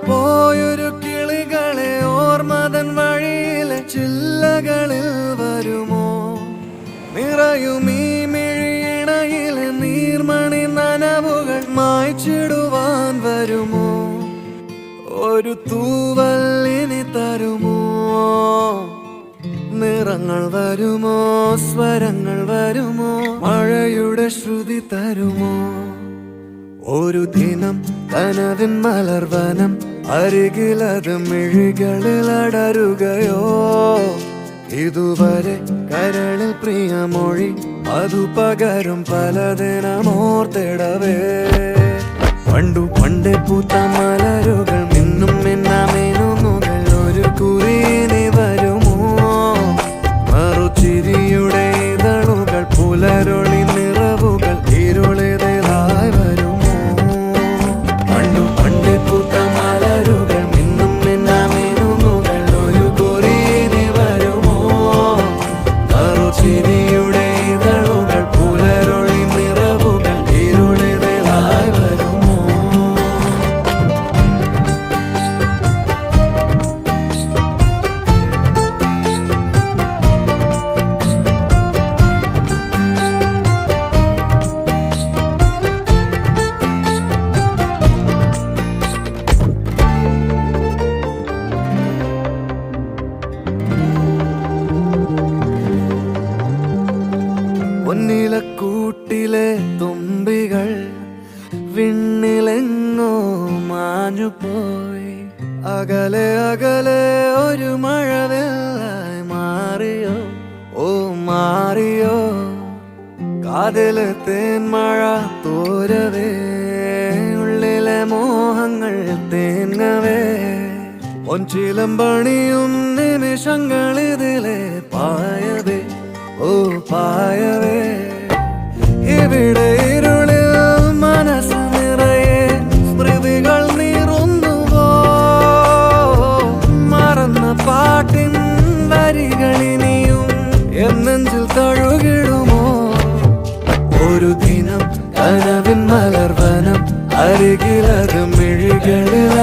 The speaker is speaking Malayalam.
പോയൊരു കിളികളെ ഓർമ്മതൻ വഴിയിലെ ചില്ലകളിൽ വരുമോ? നിറയും ഈ മിഴിയിണയിലെ നീർമണി നനവുകൾ മായ്ച്ചിടുവാൻ വരുമോ? ഒരു തൂവല്ലിനി തരുമോ? നിറങ്ങൾ വരുമോ? സ്വരങ്ങൾ വരുമോ? മഴയുടെ ശ്രുതി തരുമോ? ഒരു ദിനം കനവിൻ മലർവനം അരികിലത് മിഴികളിൽ അടരുകയോ? ഇതുവരെ കരളിൽ പ്രിയമൊഴി അതു പകരും പലതിനമോർത്തിടവേ. പണ്ടേ പൂത്ത മലരുകൾ മിന്നും മിന്നാമേനുന്നുകൾ ഒരു കുറിയിനി വരുമോ? മറുചിരിയുടെ ഇതളുകൾ പുലരൊളി നിറവുകൾ ഇരുളിതലായി വരുമോ? പണ്ടേ പൂത്ത മലരുകൾ മിന്നും മിന്നാമേനുന്നുകൾ ഒരു കുറിയിനി വരുമോ? മറുചിരിയുടെ ഇതളുകൾ പുലരൊളി നിറവുകൾ ഇരുളിതലായി വരുമോ? പൊന്നിലക്കൂട്ടിലെ തുമ്പികൾ വിണ്ണിലെങ്ങോ മാഞ്ഞുപോയി. അകലെ അകലെ ഒരു മഴവെള്ളായി മാറിയോ? ഓ മാറിയോ? കാതിലെ തേൻമഴ തോരവേ, ഉള്ളിലെ മോഹങ്ങൾ തേങ്ങവേ. ഒഞ്ചിലമ്പണിയും നിമിഷങ്ങളിതിലെ പായവേ, ഓ പായവേ. ഇവിടെ ഇരുളിൽ മനസ്സ് നിറയെ സ്മൃതികൾ നീറുന്നുവോ? മറന്ന പാട്ടിൻ വരികളിനിയും എന്നെഞ്ചിൽ തഴുകിടുമോ? ഒരു ദിനം കനവിൻ മലർവനം അരികിലത് മിഴികളിൽ